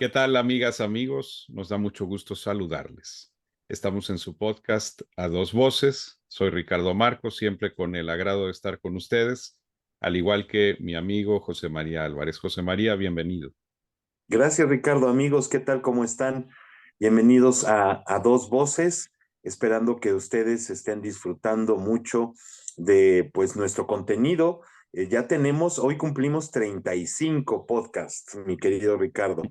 ¿Qué tal, amigas, amigos? Nos da mucho gusto saludarles. Estamos en su podcast A Dos Voces. Soy Ricardo Marcos, siempre con el agrado de estar con ustedes, al igual que mi amigo José María Álvarez. José María, bienvenido. Gracias, Ricardo. Amigos, ¿qué tal? ¿Cómo están? Bienvenidos a Dos Voces, esperando que ustedes estén disfrutando mucho de pues nuestro contenido. Ya tenemos, hoy cumplimos 35 podcasts, mi querido Ricardo.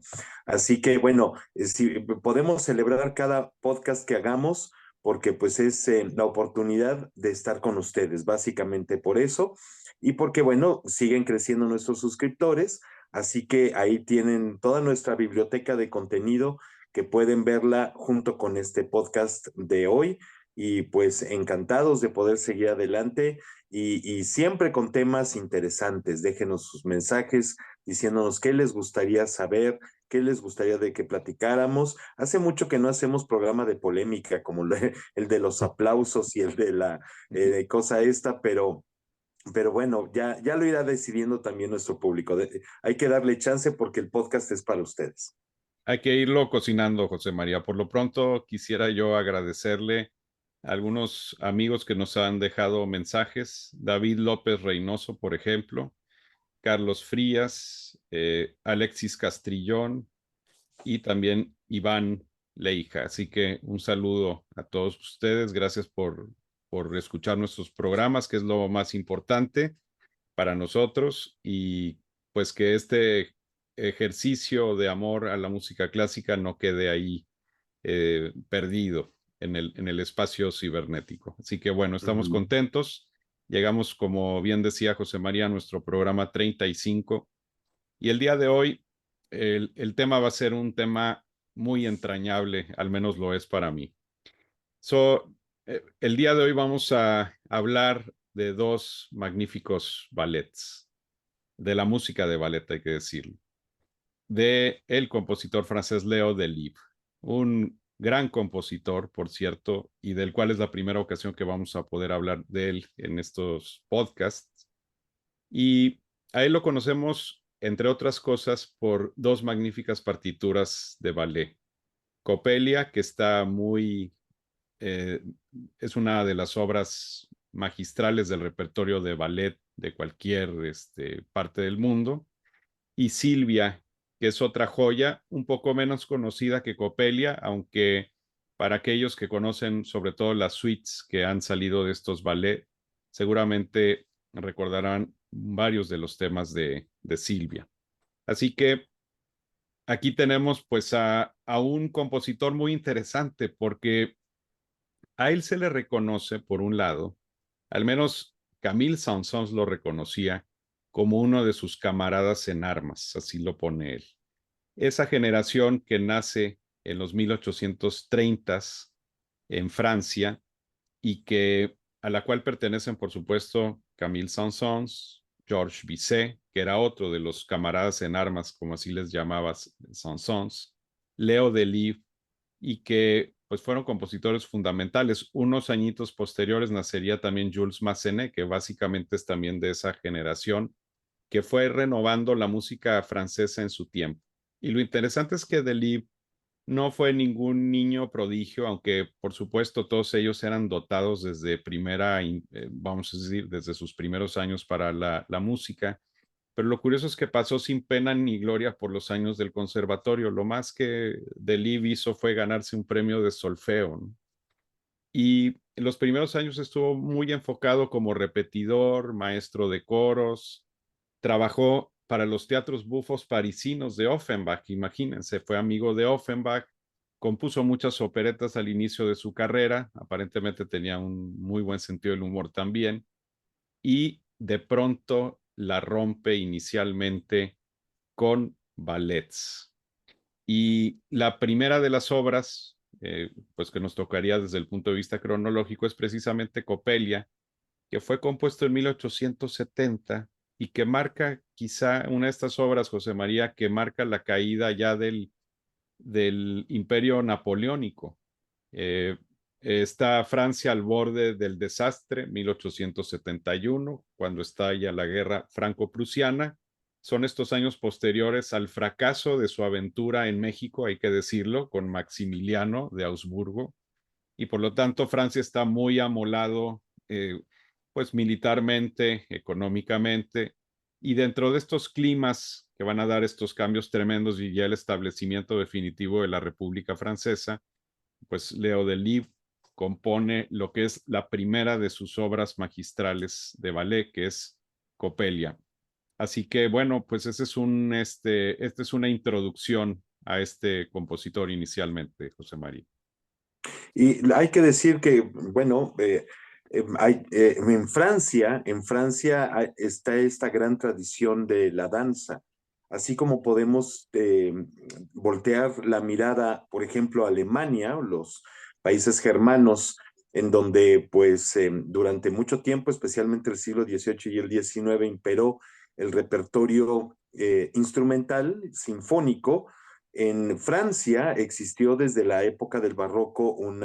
Así que bueno, si podemos celebrar cada podcast que hagamos, porque pues es la oportunidad de estar con ustedes, básicamente por eso, y porque bueno, siguen creciendo nuestros suscriptores. Así que ahí tienen toda nuestra biblioteca de contenido que pueden verla junto con este podcast de hoy. Y pues encantados de poder seguir adelante y siempre con temas interesantes. Déjenos sus mensajes diciéndonos qué les gustaría saber, qué les gustaría de que platicáramos. Hace mucho que no hacemos programa de polémica como el de los aplausos y el de la cosa esta, pero bueno, ya lo irá decidiendo también nuestro público. Hay que darle chance porque el podcast es para ustedes. Hay que irlo cocinando, José María. Por lo pronto, quisiera yo agradecerle a algunos amigos que nos han dejado mensajes. David López Reynoso, por ejemplo, Carlos Frías, Alexis Castrillón y también Iván Leija. Así que un saludo a todos ustedes. Gracias por escuchar nuestros programas, que es lo más importante para nosotros. Y pues que este ejercicio de amor a la música clásica no quede ahí perdido en el espacio cibernético. Así que bueno, estamos Ujú. contentos. Llegamos, como bien decía José María, a nuestro programa 35 y el día de hoy el tema va a ser un tema muy entrañable, al menos lo es para mí. El día de hoy vamos a hablar de dos magníficos ballets, de la música de ballet, hay que decirlo, de el compositor francés Leo Delibes, un gran compositor, por cierto, y del cual es la primera ocasión que vamos a poder hablar de él en estos podcasts. Y a él lo conocemos, entre otras cosas, por dos magníficas partituras de ballet. Coppelia, que está eh, es una de las obras magistrales del repertorio de ballet de cualquier parte del mundo, y Silvia, que es otra joya, un poco menos conocida que Coppelia, aunque para aquellos que conocen sobre todo las suites que han salido de estos ballet, seguramente recordarán varios de los temas de Silvia. Así que aquí tenemos pues a un compositor muy interesante porque a él se le reconoce, por un lado, al menos Camille Saint-Saëns lo reconocía como uno de sus camaradas en armas, así lo pone él. Esa generación que nace en los 1830 en Francia y que a la cual pertenecen, por supuesto, Camille Saint-Saëns, Georges Bizet, que era otro de los camaradas en armas, como así les llamaba Saint-Saëns, Leo Delibes, y que pues fueron compositores fundamentales. Unos añitos posteriores nacería también Jules Massenet, que básicamente es también de esa generación, que fue renovando la música francesa en su tiempo. Y lo interesante es que Delibes no fue ningún niño prodigio, aunque por supuesto todos ellos eran dotados desde vamos a decir, desde sus primeros años para la música. Pero lo curioso es que pasó sin pena ni gloria por los años del conservatorio. Lo más que Delibes hizo fue ganarse un premio de solfeo, ¿no? Y en los primeros años estuvo muy enfocado como repetidor, maestro de coros, trabajó para los teatros bufos parisinos de Offenbach, imagínense, fue amigo de Offenbach, compuso muchas operetas al inicio de su carrera, aparentemente tenía un muy buen sentido del humor también, y de pronto la rompe inicialmente con ballets. Y la primera de las obras, pues que nos tocaría desde el punto de vista cronológico, es precisamente Coppelia, que fue compuesto en 1870 y que marca quizá una de estas obras, José María, que marca la caída ya del imperio napoleónico. Eh, Está Francia al borde del desastre, 1871, cuando estalla la guerra franco-prusiana, son estos años posteriores al fracaso de su aventura en México, hay que decirlo, con Maximiliano de Augsburgo, y por lo tanto Francia está muy amolado, pues militarmente, económicamente, y dentro de estos climas que van a dar estos cambios tremendos y ya el establecimiento definitivo de la República Francesa, pues Leo Delibes compone lo que es la primera de sus obras magistrales de ballet, que es Coppelia. Así que bueno, pues ese es esta es una introducción a este compositor inicialmente, José María. Y hay que decir que, bueno, en Francia está esta gran tradición de la danza, así como podemos voltear la mirada, por ejemplo, a Alemania, o los países germanos, en donde pues durante mucho tiempo, especialmente el siglo XVIII y el XIX, imperó el repertorio instrumental, sinfónico. En Francia existió desde la época del barroco un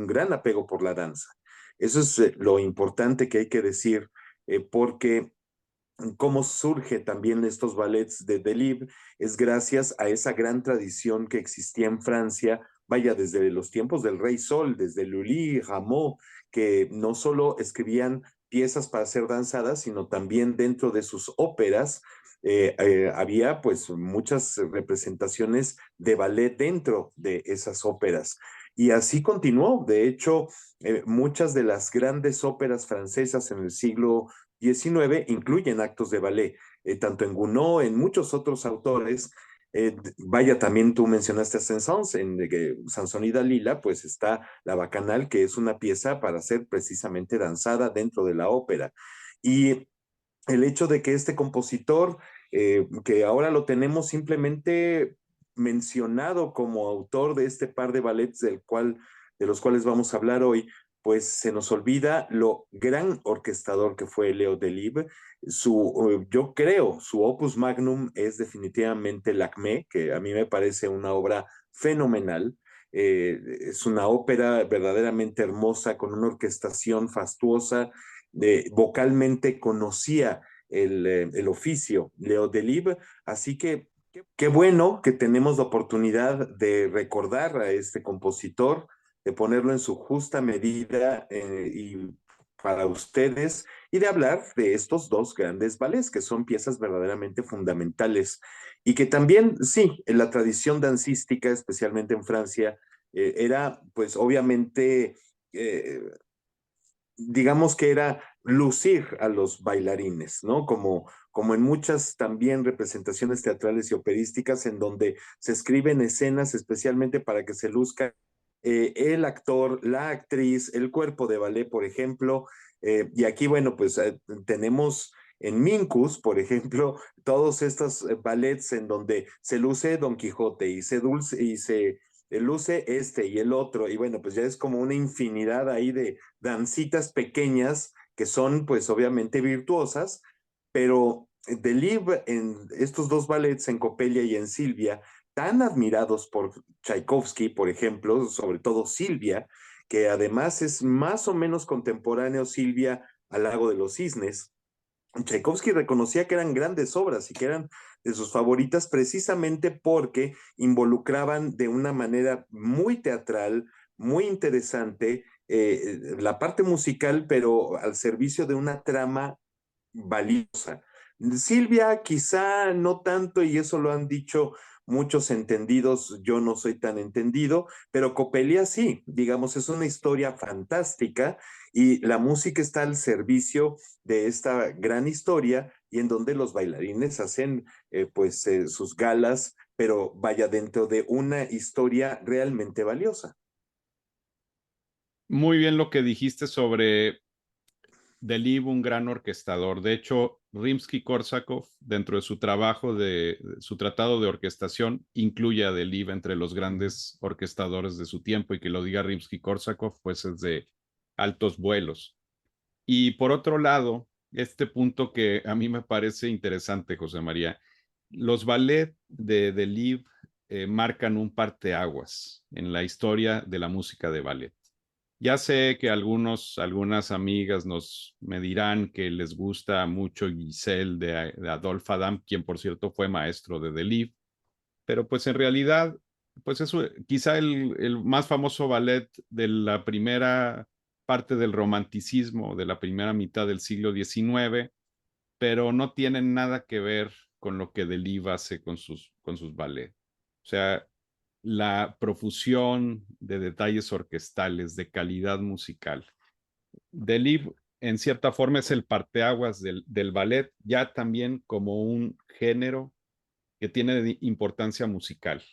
gran apego por la danza. Eso es lo importante que hay que decir, porque cómo surge también estos ballets de Delibes es gracias a esa gran tradición que existía en Francia, vaya, desde los tiempos del Rey Sol, desde Lully, Rameau, que no solo escribían piezas para ser danzadas, sino también dentro de sus óperas había pues muchas representaciones de ballet dentro de esas óperas. Y así continuó. De hecho, muchas de las grandes óperas francesas en el siglo XIX incluyen actos de ballet, tanto en Gounod, en muchos otros autores. Vaya, también tú mencionaste a Saint-Saëns, en Sansón y Dalila, pues está la Bacanal, que es una pieza para ser precisamente danzada dentro de la ópera. Y el hecho de que este compositor, que ahora lo tenemos simplemente mencionado como autor de este par de ballets de los cuales vamos a hablar hoy, pues se nos olvida lo gran orquestador que fue Leo Delibes. Yo creo, su opus magnum es definitivamente L'Acmé, que a mí me parece una obra fenomenal. Es una ópera verdaderamente hermosa, con una orquestación fastuosa, vocalmente conocía el oficio Leo Delibes, así que qué bueno que tenemos la oportunidad de recordar a este compositor, de ponerlo en su justa medida y para ustedes y de hablar de estos dos grandes ballets que son piezas verdaderamente fundamentales y que también, sí, en la tradición dancística, especialmente en Francia, era pues obviamente digamos que era lucir a los bailarines, ¿no? Como en muchas también representaciones teatrales y operísticas en donde se escriben escenas especialmente para que se luzca el actor, la actriz, el cuerpo de ballet, por ejemplo. Y aquí, bueno, pues tenemos en Mincus, por ejemplo, todos estos ballets en donde se luce Don Quijote y se luce este y el otro, y bueno, pues ya es como una infinidad ahí de dancitas pequeñas que son pues obviamente virtuosas, pero Delibes en estos dos ballets, en Coppelia y en Silvia, tan admirados por Tchaikovsky, por ejemplo, sobre todo Silvia, que además es más o menos contemporáneo Silvia al Lago de los Cisnes. Tchaikovsky reconocía que eran grandes obras y que eran de sus favoritas precisamente porque involucraban de una manera muy teatral, muy interesante, la parte musical, pero al servicio de una trama valiosa. Silvia quizá no tanto, y eso lo han dicho muchos entendidos, yo no soy tan entendido, pero Coppelia sí, digamos, es una historia fantástica y la música está al servicio de esta gran historia y en donde los bailarines hacen pues sus galas, pero vaya dentro de una historia realmente valiosa. Muy bien lo que dijiste sobre Delibes, un gran orquestador. De hecho, Rimsky-Korsakov, dentro de su trabajo de su tratado de orquestación, incluye a Delibes entre los grandes orquestadores de su tiempo, y que lo diga Rimsky-Korsakov, pues es de altos vuelos. Y por otro lado, este punto que a mí me parece interesante, José María, los ballets de Delibes marcan un parteaguas en la historia de la música de ballet. Ya sé que algunas amigas me dirán que les gusta mucho Giselle de Adolphe Adam, quien por cierto fue maestro de Delibes, pero pues en realidad, pues es quizá el más famoso ballet de la primera parte del romanticismo, de la primera mitad del siglo XIX, pero no tienen nada que ver con lo que Delibes hace con sus ballets. O sea, la profusión de detalles orquestales, de calidad musical. Delibes, en cierta forma, es el parteaguas del ballet, ya también como un género que tiene importancia musical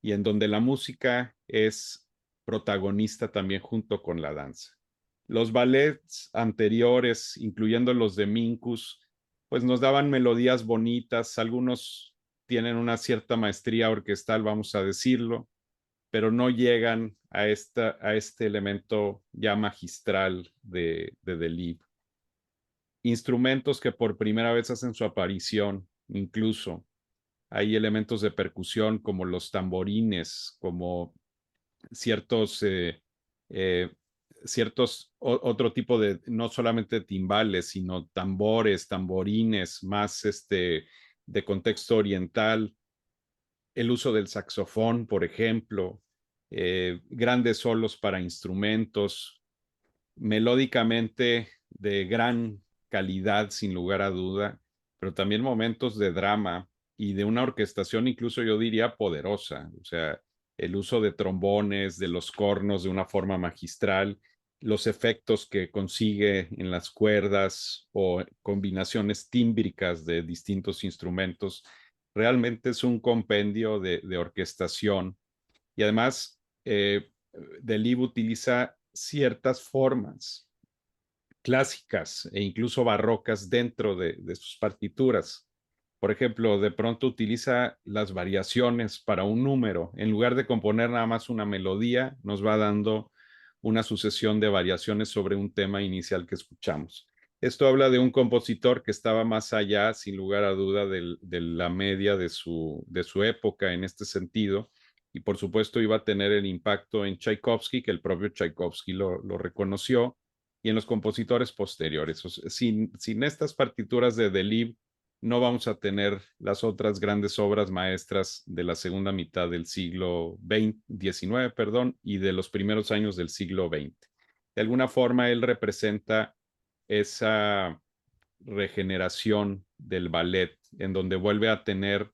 y en donde la música es protagonista también junto con la danza. Los ballets anteriores, incluyendo los de Minkus, pues nos daban melodías bonitas, algunos tienen una cierta maestría orquestal, vamos a decirlo, pero no llegan a este elemento ya magistral de Delibes. Instrumentos que por primera vez hacen su aparición, incluso hay elementos de percusión como los tamborines, como ciertos, eh, otro tipo de, no solamente timbales, sino tambores, tamborines, más de contexto oriental, el uso del saxofón, por ejemplo, grandes solos para instrumentos, melódicamente de gran calidad, sin lugar a duda, pero también momentos de drama y de una orquestación incluso yo diría poderosa, o sea, el uso de trombones, de los cornos de una forma magistral, los efectos que consigue en las cuerdas o combinaciones tímbricas de distintos instrumentos, realmente es un compendio de orquestación y además Delibes utiliza ciertas formas clásicas e incluso barrocas dentro de sus partituras. Por ejemplo, de pronto utiliza las variaciones para un número. En lugar de componer nada más una melodía, nos va dando una sucesión de variaciones sobre un tema inicial que escuchamos. Esto habla de un compositor que estaba más allá, sin lugar a duda, de la media de su época en este sentido. Y por supuesto iba a tener el impacto en Tchaikovsky, que el propio Tchaikovsky lo reconoció, y en los compositores posteriores. O sea, sin estas partituras de Delibes, no vamos a tener las otras grandes obras maestras de la segunda mitad del siglo XIX, perdón, y de los primeros años del siglo XX. De alguna forma, él representa esa regeneración del ballet, en donde vuelve a tener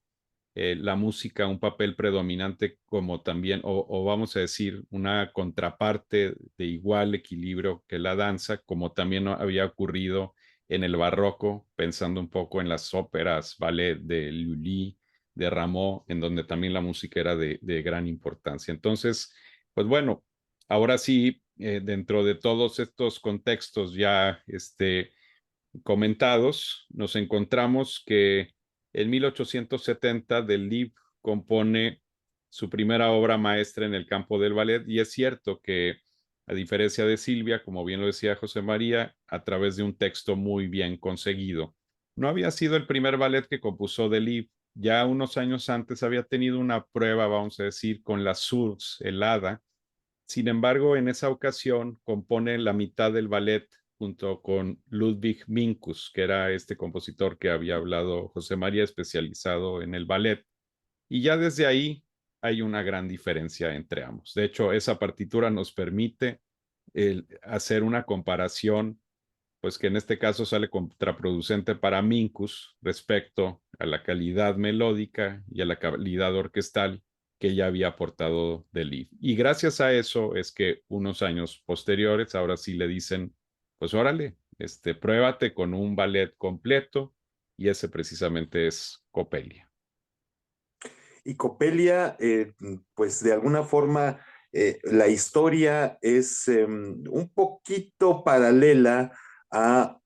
la música un papel predominante como también, o vamos a decir, una contraparte de igual equilibrio que la danza, como también había ocurrido en el barroco, pensando un poco en las óperas, ballet de Lully, de Rameau, en donde también la música era de gran importancia. Entonces, pues bueno, ahora sí, dentro de todos estos contextos ya comentados, nos encontramos que en 1870 Delibes compone su primera obra maestra en el campo del ballet y es cierto que a diferencia de Silvia, como bien lo decía José María, a través de un texto muy bien conseguido. No había sido el primer ballet que compuso Delibes, ya unos años antes había tenido una prueba, vamos a decir, con la Source, el Hada. Sin embargo, en esa ocasión compone la mitad del ballet junto con Ludwig Minkus, que era este compositor que había hablado José María, especializado en el ballet. Y ya desde ahí hay una gran diferencia entre ambos. De hecho, esa partitura nos permite hacer una comparación, pues que en este caso sale contraproducente para Minkus respecto a la calidad melódica y a la calidad orquestal que ya había aportado Delibes. Y gracias a eso es que unos años posteriores, ahora sí le dicen, pues órale, pruébate con un ballet completo, y ese precisamente es Coppelia. Y Coppelia, pues de alguna forma, la historia es un poquito paralela a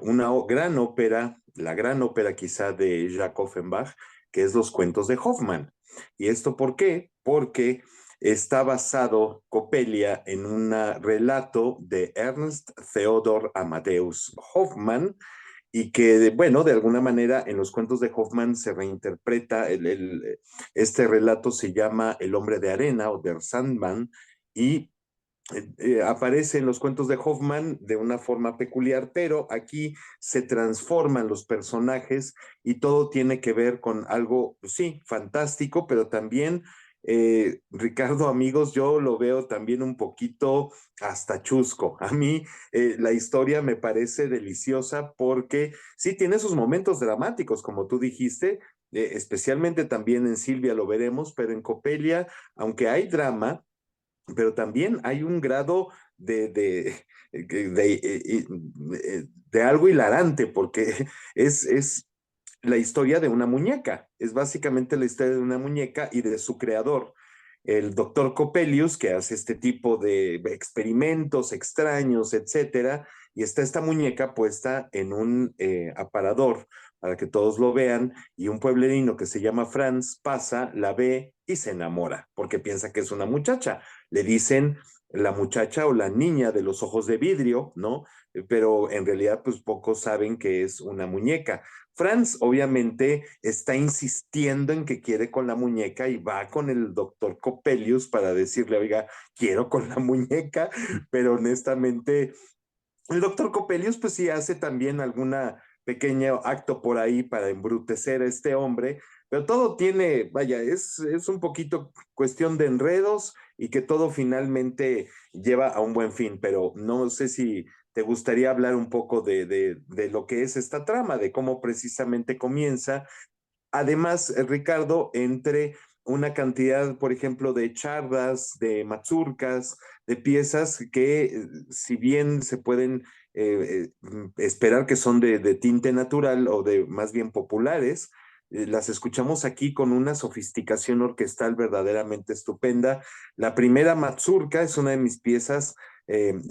una gran ópera, la gran ópera quizá de Jacques Offenbach, que es Los cuentos de Hoffmann. ¿Y esto por qué? Porque está basado Coppelia en un relato de Ernst Theodor Amadeus Hoffmann, y que, bueno, de alguna manera en los cuentos de Hoffmann se reinterpreta, este relato se llama El hombre de arena o Der Sandman, y aparece en los cuentos de Hoffman de una forma peculiar, pero aquí se transforman los personajes y todo tiene que ver con algo, pues sí, fantástico, pero también, Ricardo, amigos, yo lo veo también un poquito hasta chusco. A mí la historia me parece deliciosa porque sí tiene sus momentos dramáticos, como tú dijiste. Especialmente también en Silvia lo veremos, pero en Copelia, aunque hay drama, pero también hay un grado de algo hilarante, porque es la historia de una muñeca, es básicamente la historia de una muñeca y de su creador, el doctor Coppelius, que hace este tipo de experimentos extraños, etcétera, y está esta muñeca puesta en un aparador para que todos lo vean, y un pueblerino que se llama Franz pasa, la ve y se enamora, porque piensa que es una muchacha. Le dicen la muchacha o la niña de los ojos de vidrio, ¿no? Pero en realidad, pues pocos saben que es una muñeca. Franz obviamente está insistiendo en que quiere con la muñeca y va con el doctor Coppelius para decirle, oiga, quiero con la muñeca, pero honestamente el doctor Coppelius, pues sí hace también alguna pequeño acto por ahí para embrutecer a este hombre, pero todo tiene, vaya, es un poquito cuestión de enredos y que todo finalmente lleva a un buen fin, pero no sé si te gustaría hablar un poco de lo que es esta trama, de cómo precisamente comienza. Además, Ricardo, entre una cantidad, por ejemplo, de chardas, de mazurcas, de piezas que, si bien se pueden esperar que son de tinte natural o de más bien populares, las escuchamos aquí con una sofisticación orquestal verdaderamente estupenda. La primera mazurca es una de mis piezas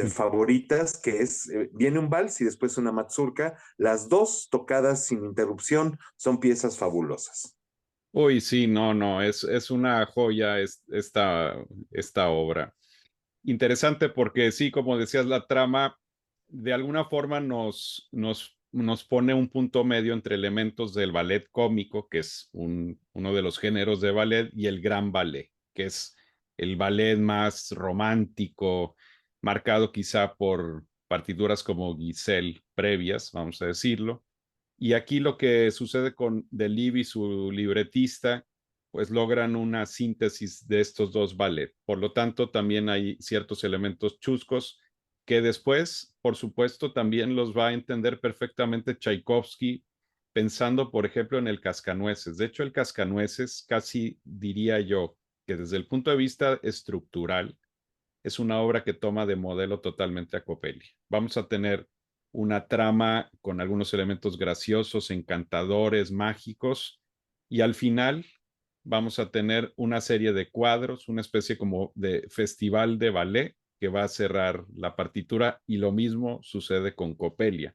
favoritas, que es, viene un vals y después una mazurca, las dos tocadas sin interrupción, son piezas fabulosas. Uy, sí, no, no, es una joya esta obra. Interesante porque sí, como decías, la trama de alguna forma nos pone un punto medio entre elementos del ballet cómico, que es uno de los géneros de ballet, y el gran ballet, que es el ballet más romántico, marcado quizá por partituras como Giselle previas, vamos a decirlo. Y aquí lo que sucede con Delibes y su libretista, pues logran una síntesis de estos dos ballets. Por lo tanto, también hay ciertos elementos chuscos que después, por supuesto, también los va a entender perfectamente Tchaikovsky, pensando, por ejemplo, en el Cascanueces. De hecho, el Cascanueces, casi diría yo, que desde el punto de vista estructural, es una obra que toma de modelo totalmente a Coppeli. Vamos a tener una trama con algunos elementos graciosos, encantadores, mágicos, y al final vamos a tener una serie de cuadros, una especie como de festival de ballet que va a cerrar la partitura, y lo mismo sucede con Coppelia.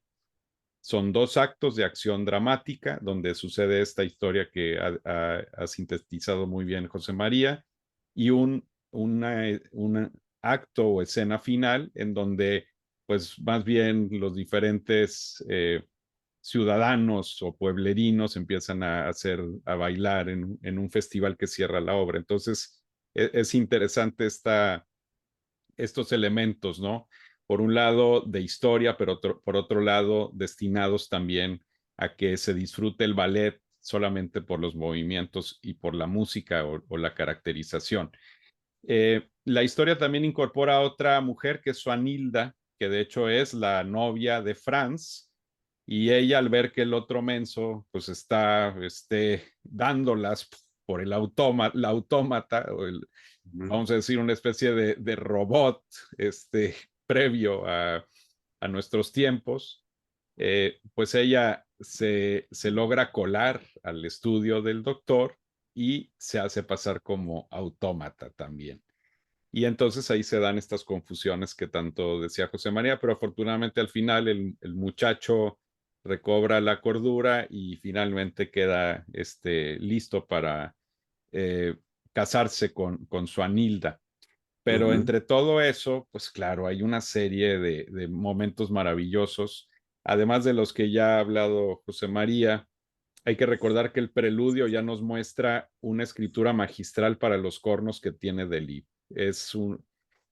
Son dos actos de acción dramática donde sucede esta historia que ha sintetizado muy bien José María, y un acto o escena final en donde pues más bien los diferentes ciudadanos o pueblerinos empiezan a bailar en un festival que cierra la obra. Entonces es interesante estos elementos, ¿no? Por un lado de historia, pero por otro lado destinados también a que se disfrute el ballet solamente por los movimientos y por la música o la caracterización. La historia también incorpora a otra mujer que es Suanilda, que de hecho es la novia de Franz, y ella al ver que el otro menso pues está dándolas por la autómata, vamos a decir, una especie de robot previo a nuestros tiempos, pues ella se logra colar al estudio del doctor y se hace pasar como autómata también. Y entonces ahí se dan estas confusiones que tanto decía José María, pero afortunadamente al final el muchacho recobra la cordura y finalmente queda listo para eh, casarse con su Anilda. Uh Pero -huh. entre todo eso, pues claro, hay una serie de momentos maravillosos, además de los que ya ha hablado José María. Hay que recordar que el preludio ya nos muestra una escritura magistral para los cornos que tiene Delibes.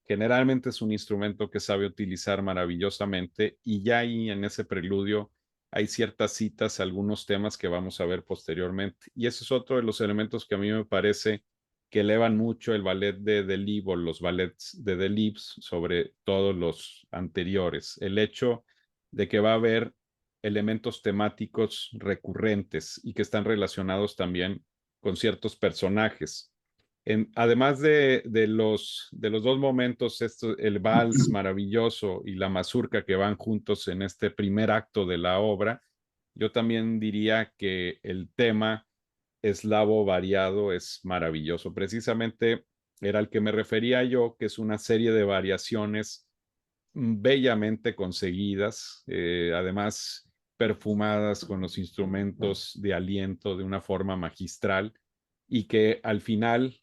Generalmente es un instrumento que sabe utilizar maravillosamente y ya ahí en ese preludio hay ciertas citas, algunos temas que vamos a ver posteriormente. Y ese es otro de los elementos que a mí me parece que elevan mucho el ballet de Delibes o los ballets de Delibes sobre todos los anteriores. El hecho de que va a haber elementos temáticos recurrentes y que están relacionados también con ciertos personajes. Además de los dos momentos, el vals maravilloso y la mazurca que van juntos en este primer acto de la obra, yo también diría que el tema eslavo variado es maravilloso. Precisamente era al que me refería yo, que es una serie de variaciones bellamente conseguidas, además perfumadas con los instrumentos de aliento de una forma magistral y que al final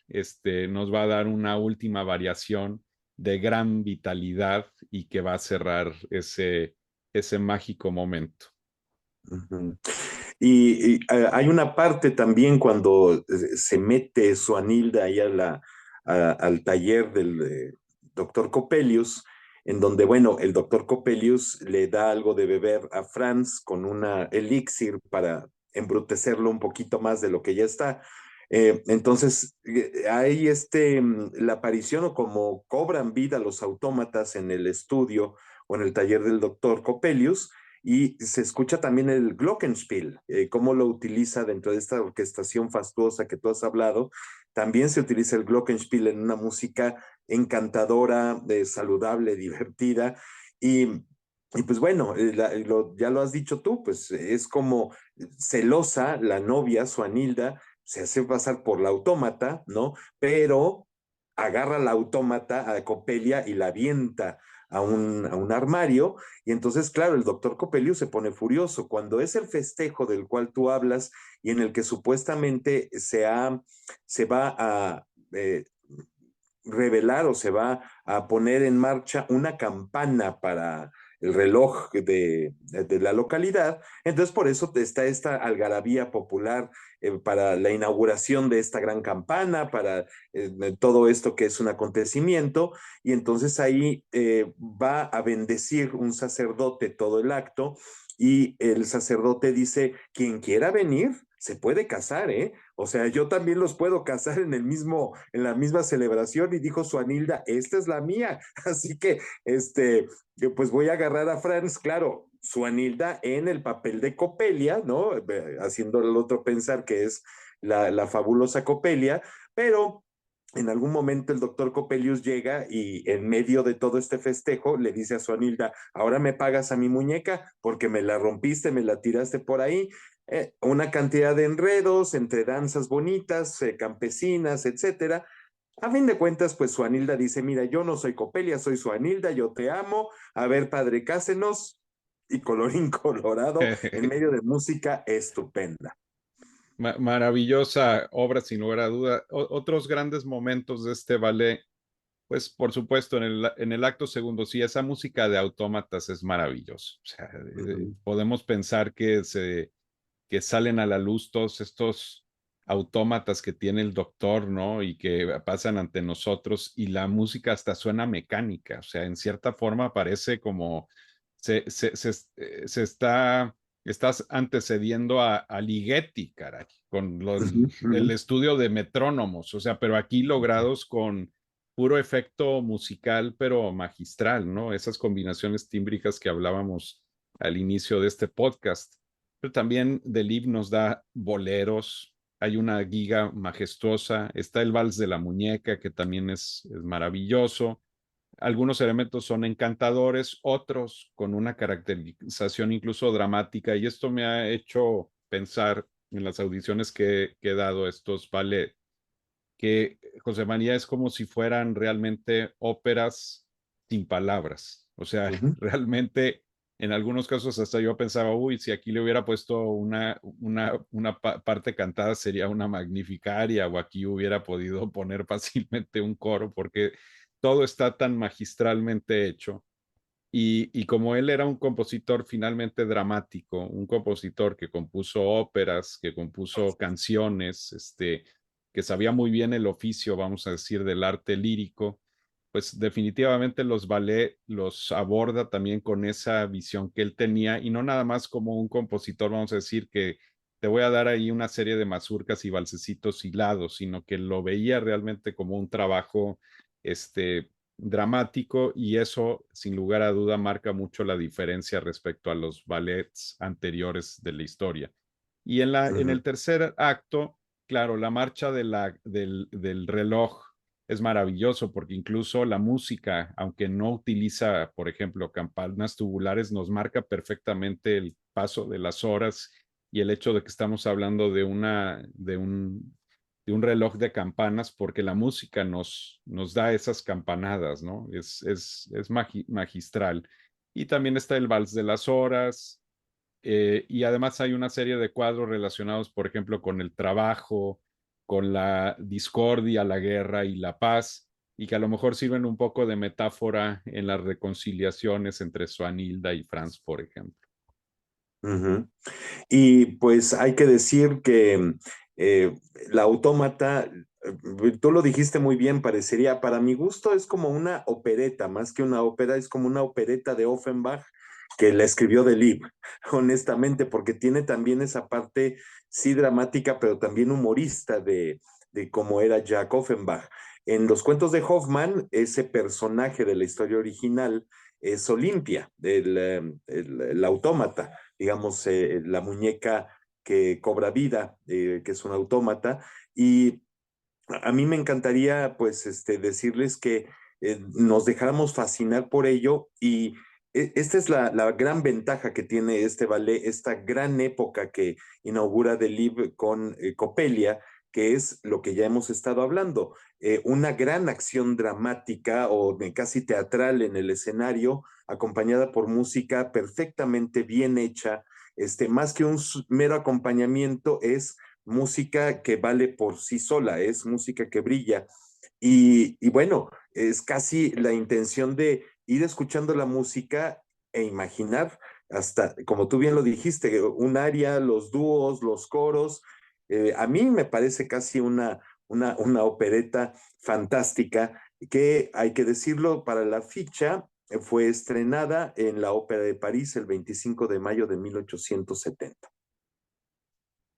nos va a dar una última variación de gran vitalidad y que va a cerrar ese mágico momento. Ujú. Hay una parte también cuando se mete Suanilda ahí al taller del doctor Coppelius, en donde, bueno, el doctor Coppelius le da algo de beber a Franz con una elixir para embrutecerlo un poquito más de lo que ya está. Entonces, hay la aparición o como cobran vida los autómatas en el estudio o en el taller del doctor Coppelius, y se escucha también el Glockenspiel, cómo lo utiliza dentro de esta orquestación fastuosa que tú has hablado. También se utiliza el Glockenspiel en una música encantadora, saludable, divertida. Y, y pues bueno, ya lo has dicho tú, pues es como celosa la novia, Suanilda, se hace pasar por la autómata, ¿no? Pero agarra la autómata a Copelia y la avienta a un armario, y entonces, claro, el doctor Coppelius se pone furioso. Cuando es el festejo del cual tú hablas y en el que supuestamente se va a revelar o se va a poner en marcha una campana para el reloj de la localidad. Entonces, por eso está esta algarabía popular para la inauguración de esta gran campana, para todo esto que es un acontecimiento. Y entonces ahí va a bendecir un sacerdote todo el acto y el sacerdote dice, quien quiera venir, se puede casar, ¿eh? O sea, yo también los puedo casar en la misma celebración, y dijo Suanilda, esta es la mía. Así que, pues voy a agarrar a Franz, claro, Suanilda en el papel de Copelia, ¿no? Haciendo al otro pensar que es la fabulosa Copelia, pero en algún momento el doctor Coppelius llega y en medio de todo este festejo le dice a Suanilda, ahora me pagas a mi muñeca porque me la rompiste, me la tiraste por ahí. Una cantidad de enredos entre danzas bonitas, campesinas, etcétera. A fin de cuentas, pues Suanilda dice, mira, yo no soy Copelia, soy Suanilda, yo te amo, a ver, padre, cásenos, y colorín colorado, en medio de música estupenda. Maravillosa obra, sin lugar a duda. Otros grandes momentos de este ballet, pues por supuesto, en el acto segundo, sí, esa música de autómatas es maravilloso. O sea, Uh -huh. podemos pensar que salen a la luz todos estos autómatas que tiene el doctor, ¿no? Y que pasan ante nosotros y la música hasta suena mecánica, o sea, en cierta forma parece como se estás antecediendo a Ligeti, caray, con Uh -huh. Uh el -huh. estudio de metrónomos, o sea, pero aquí logrados con puro efecto musical, pero magistral, ¿no? Esas combinaciones tímbricas que hablábamos al inicio de este podcast. Pero también Delibes nos da boleros, hay una giga majestuosa, está el vals de la muñeca, que también es maravilloso. Algunos elementos son encantadores, otros con una caracterización incluso dramática, y esto me ha hecho pensar en las audiciones que he dado estos ballets, que José María es como si fueran realmente óperas sin palabras. O sea, Uh -huh. realmente en algunos casos hasta yo pensaba, uy, si aquí le hubiera puesto una parte cantada sería una magnificaria, o aquí hubiera podido poner fácilmente un coro, porque todo está tan magistralmente hecho. Y como él era un compositor finalmente dramático, un compositor que compuso óperas, que compuso canciones, que sabía muy bien el oficio, vamos a decir, del arte lírico, pues definitivamente los ballet los aborda también con esa visión que él tenía y no nada más como un compositor, vamos a decir que te voy a dar ahí una serie de mazurcas y balsecitos hilados, sino que lo veía realmente como un trabajo dramático y eso sin lugar a duda marca mucho la diferencia respecto a los ballets anteriores de la historia. Y en el tercer acto, claro, la marcha del reloj es maravilloso porque incluso la música, aunque no utiliza, por ejemplo, campanas tubulares, nos marca perfectamente el paso de las horas y el hecho de que estamos hablando de un reloj de campanas porque la música nos da esas campanadas, ¿no? Es magistral. Y también está el vals de las horas, y además hay una serie de cuadros relacionados, por ejemplo, con el trabajo, con la discordia, la guerra y la paz, y que a lo mejor sirven un poco de metáfora en las reconciliaciones entre Swanhilda y Franz, por ejemplo. Ujú. Y pues hay que decir que eh, la autómata, tú lo dijiste muy bien, parecería, para mi gusto es como una opereta, más que una ópera, es como una opereta de Offenbach que la escribió Delibes, honestamente, porque tiene también esa parte, sí, dramática, pero también humorista de cómo era Jack Offenbach. En los cuentos de Hoffman, ese personaje de la historia original es Olimpia, el autómata, digamos, la muñeca que cobra vida, que es un autómata. Y a mí me encantaría, pues, decirles que nos dejáramos fascinar por ello y esta es la gran ventaja que tiene este ballet, esta gran época que inaugura Delibes con Coppelia, que es lo que ya hemos estado hablando, una gran acción dramática o casi teatral en el escenario, acompañada por música perfectamente bien hecha, más que un mero acompañamiento, es música que vale por sí sola, es música que brilla. Y bueno, es casi la intención de ir escuchando la música e imaginar, hasta, como tú bien lo dijiste, un aria, los dúos, los coros. A mí me parece casi una opereta fantástica que, hay que decirlo, para la ficha fue estrenada en la Ópera de París el 25 de mayo de 1870.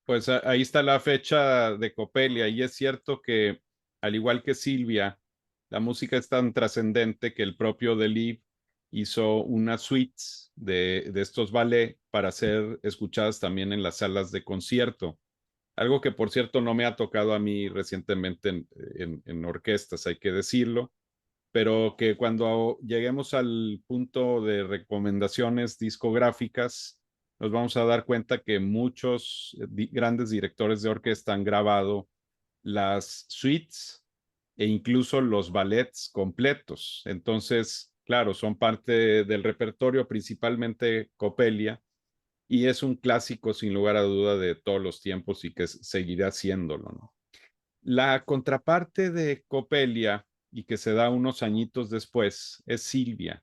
Pues ahí está la fecha de Coppelia y es cierto que, al igual que Silvia, la música es tan trascendente que el propio Delibes hizo unas suites de estos ballets para ser escuchadas también en las salas de concierto. Algo que, por cierto, no me ha tocado a mí recientemente en orquestas, hay que decirlo, pero que cuando lleguemos al punto de recomendaciones discográficas, nos vamos a dar cuenta que muchos grandes directores de orquesta han grabado las suites e incluso los ballets completos. Entonces, claro, son parte del repertorio, principalmente Coppelia, y es un clásico sin lugar a duda de todos los tiempos y que seguirá siéndolo, ¿no? La contraparte de Coppelia, y que se da unos añitos después, es Silvia,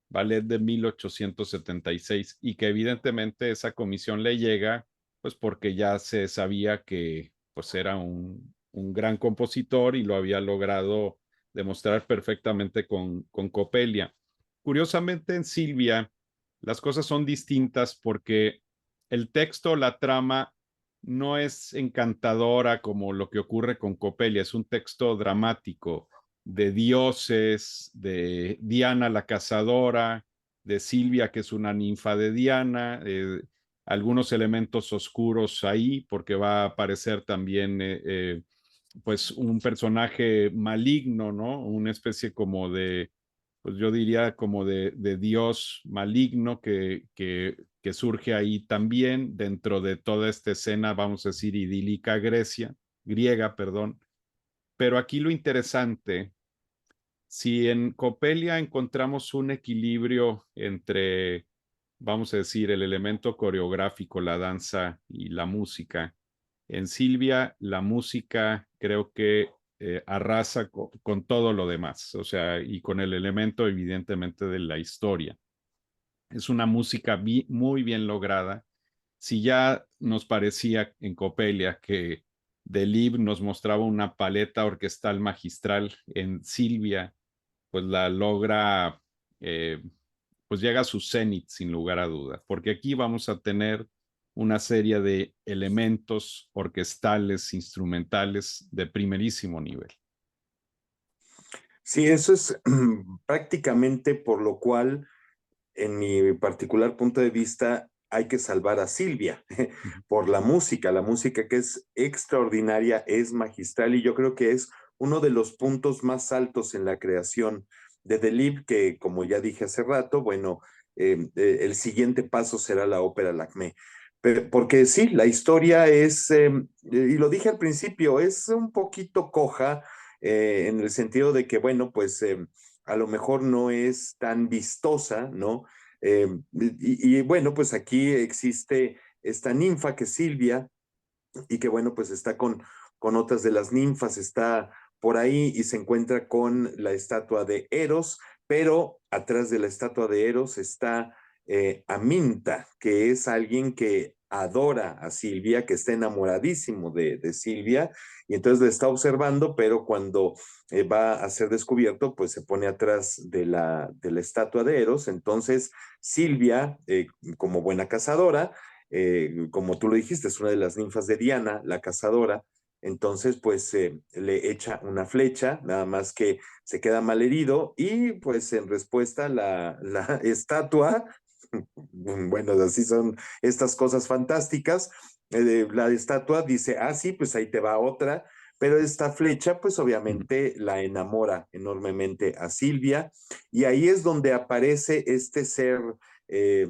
ballet de 1876, y que evidentemente esa comisión le llega, pues porque ya se sabía que pues era un gran compositor y lo había logrado demostrar perfectamente con Coppelia. Curiosamente en Silvia las cosas son distintas porque el texto, la trama, no es encantadora como lo que ocurre con Coppelia, es un texto dramático de dioses, de Diana la cazadora, de Silvia que es una ninfa de Diana, algunos elementos oscuros ahí porque va a aparecer también pues un personaje maligno, ¿no? Una especie como de, pues yo diría como de dios maligno que surge ahí también dentro de toda esta escena, vamos a decir, idílica griega, perdón. Pero aquí lo interesante, si en Coppelia encontramos un equilibrio entre, vamos a decir, el elemento coreográfico, la danza y la música, en Silvia la música creo que arrasa con todo lo demás, o sea, y con el elemento evidentemente de la historia. Es una música muy bien lograda. Si ya nos parecía en Coppelia que Delibes nos mostraba una paleta orquestal magistral, en Silvia pues la logra, pues llega a su cenit sin lugar a dudas, porque aquí vamos a tener una serie de elementos orquestales, instrumentales de primerísimo nivel. Sí, eso es prácticamente por lo cual, en mi particular punto de vista, hay que salvar a Silvia por la música que es extraordinaria, es magistral y yo creo que es uno de los puntos más altos en la creación de Delibes, que como ya dije hace rato, bueno, el siguiente paso será la ópera Lacmé. Porque sí, la historia es, y lo dije al principio, es un poquito coja en el sentido de que, bueno, pues a lo mejor no es tan vistosa, ¿no? Bueno, pues aquí existe esta ninfa que es Silvia y que bueno, pues está con otras de las ninfas, está por ahí y se encuentra con la estatua de Eros, pero atrás de la estatua de Eros está Aminta, que es alguien que adora a Silvia, que está enamoradísimo de Silvia, y entonces la está observando, pero cuando va a ser descubierto, pues se pone atrás de la estatua de Eros. Entonces Silvia, como buena cazadora, como tú lo dijiste, es una de las ninfas de Diana, la cazadora. Entonces, pues le echa una flecha, nada más que se queda mal herido y pues en respuesta la estatua, bueno, así son estas cosas fantásticas, la estatua dice, ah, sí, pues ahí te va otra, pero esta flecha pues obviamente la enamora enormemente a Silvia y ahí es donde aparece este ser eh,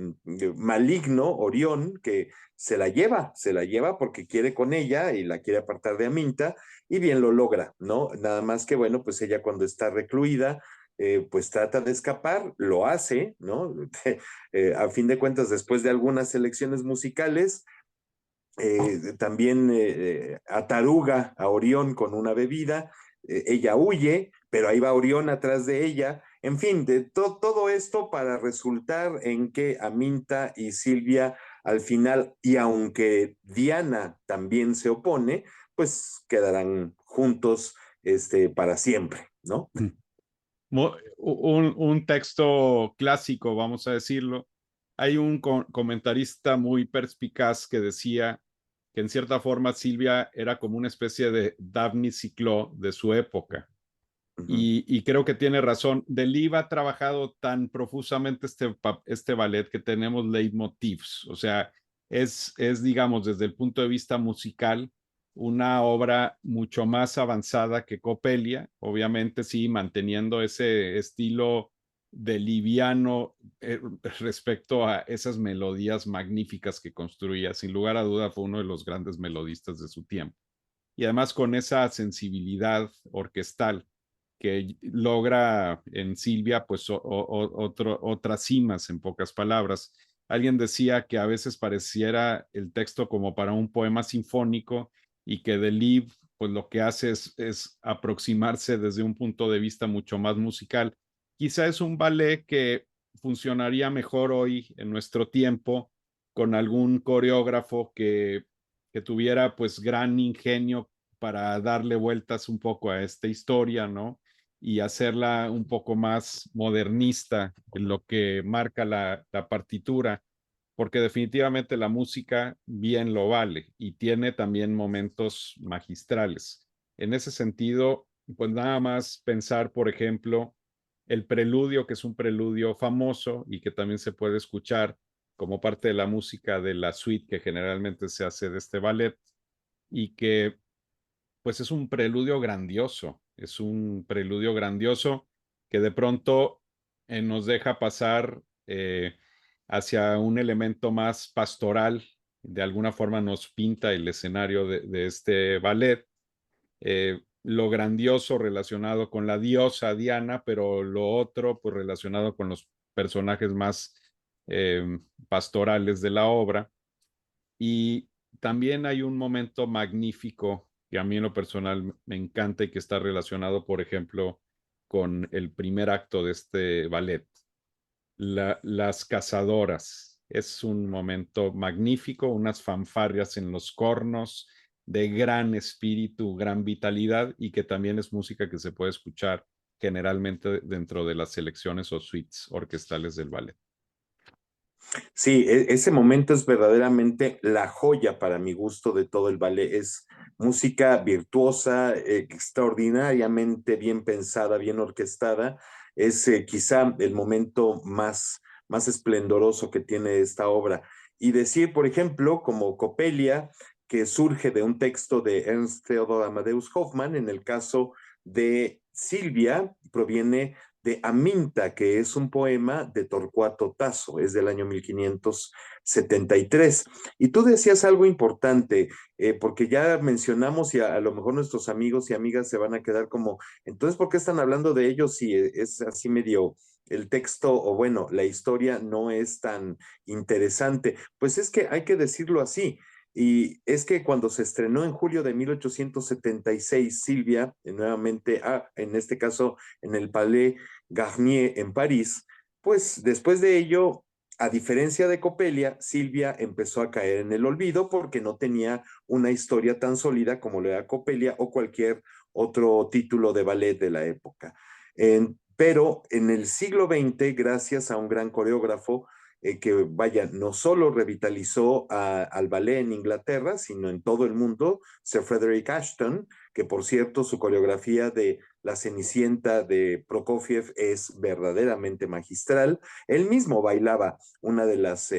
maligno, Orión, que se la lleva porque quiere con ella y la quiere apartar de Aminta, y bien lo logra, ¿no? Nada más que, bueno, pues ella cuando está recluida, pues trata de escapar, lo hace, ¿no? A fin de cuentas, después de algunas selecciones musicales, también ataruga a Orión con una bebida, ella huye, pero ahí va Orión atrás de ella, en fin, todo esto para resultar en que Aminta y Silvia al final, y aunque Diana también se opone, pues quedarán juntos para siempre, ¿no? Un texto clásico, vamos a decirlo. Hay un comentarista muy perspicaz que decía que en cierta forma Silvia era como una especie de Daphne Cicló de su época. Uh -huh. Y creo que tiene razón. Delibes ha trabajado tan profusamente este ballet que tenemos leitmotivs, o sea, digamos, desde el punto de vista musical, una obra mucho más avanzada que Coppelia, obviamente sí, manteniendo ese estilo de liviano respecto a esas melodías magníficas que construía. Sin lugar a duda fue uno de los grandes melodistas de su tiempo. Y además con esa sensibilidad orquestal que logra en Silvia, pues otras cimas, en pocas palabras. Alguien decía que a veces pareciera el texto como para un poema sinfónico y que Delibes, pues lo que hace es aproximarse desde un punto de vista mucho más musical. Quizá es un ballet que funcionaría mejor hoy en nuestro tiempo con algún coreógrafo que tuviera pues gran ingenio para darle vueltas un poco a esta historia, ¿no? Y hacerla un poco más modernista en lo que marca la partitura, porque definitivamente la música bien lo vale y tiene también momentos magistrales. En ese sentido, pues nada más pensar, por ejemplo, el preludio, que es un preludio famoso y que también se puede escuchar como parte de la música de la suite que generalmente se hace de este ballet y que pues es un preludio grandioso que de pronto nos deja pasar hacia un elemento más pastoral, de alguna forma nos pinta el escenario de este ballet, lo grandioso relacionado con la diosa Diana, pero lo otro pues relacionado con los personajes más pastorales de la obra. Y también hay un momento magnífico que a mí en lo personal me encanta y que está relacionado, por ejemplo, con el primer acto de este ballet, Las Cazadoras. Es un momento magnífico, unas fanfarrias en los cornos de gran espíritu, gran vitalidad y que también es música que se puede escuchar generalmente dentro de las selecciones o suites orquestales del ballet. Sí, ese momento es verdaderamente la joya para mi gusto de todo el ballet. Es música virtuosa, extraordinariamente bien pensada, bien orquestada. Es quizá el momento más esplendoroso que tiene esta obra. Y decir, por ejemplo, como Coppelia, que surge de un texto de Ernst Theodor Amadeus Hoffmann, en el caso de Silvia, proviene de Aminta, que es un poema de Torcuato Tasso, es del año 1573. Y tú decías algo importante, porque ya mencionamos y a lo mejor nuestros amigos y amigas se van a quedar como, entonces, ¿por qué están hablando de ellos si es así medio el texto o bueno, la historia no es tan interesante? Pues es que hay que decirlo así. Y es que cuando se estrenó en julio de 1876, Silvia, nuevamente, en este caso en el Palais Garnier en París, pues después de ello, a diferencia de Coppelia, Silvia empezó a caer en el olvido porque no tenía una historia tan sólida como lo era Coppelia o cualquier otro título de ballet de la época. Pero en el siglo XX, gracias a un gran coreógrafo, que vaya, no solo revitalizó al ballet en Inglaterra, sino en todo el mundo, Sir Frederick Ashton, que por cierto su coreografía de La Cenicienta de Prokofiev es verdaderamente magistral. Él mismo bailaba una de las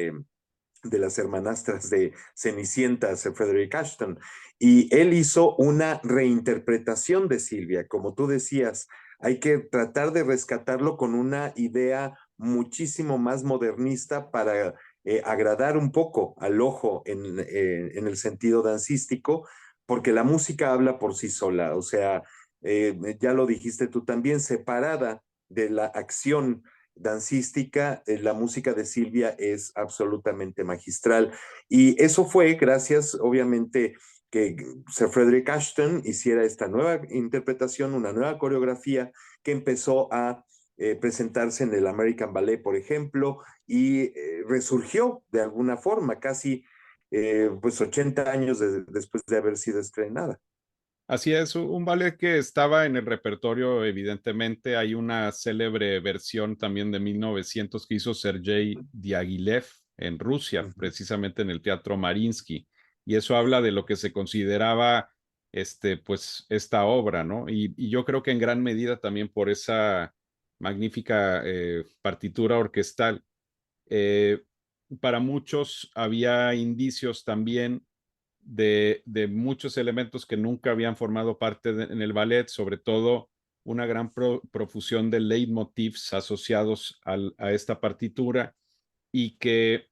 hermanastras de Cenicienta, Sir Frederick Ashton, y él hizo una reinterpretación de Silvia. Como tú decías, hay que tratar de rescatarlo con una idea muchísimo más modernista para agradar un poco al ojo en el sentido dancístico, porque la música habla por sí sola, o sea, ya lo dijiste tú también, separada de la acción dancística, la música de Silvia es absolutamente magistral. Y eso fue gracias, obviamente, que Sir Frederick Ashton hiciera esta nueva interpretación, una nueva coreografía que empezó a presentarse en el American Ballet, por ejemplo, y resurgió de alguna forma, casi pues 80 años después de haber sido estrenada. Así es, un ballet que estaba en el repertorio, evidentemente. Hay una célebre versión también de 1900 que hizo Sergei Diaghilev en Rusia, Uh -huh. precisamente en el Teatro Mariinsky. Y eso habla de lo que se consideraba pues, esta obra, ¿no? Y yo creo que en gran medida también por esa magnífica partitura orquestal. Eh, para muchos había indicios también de muchos elementos que nunca habían formado parte en el ballet, sobre todo una gran profusión de leitmotivs asociados a esta partitura y que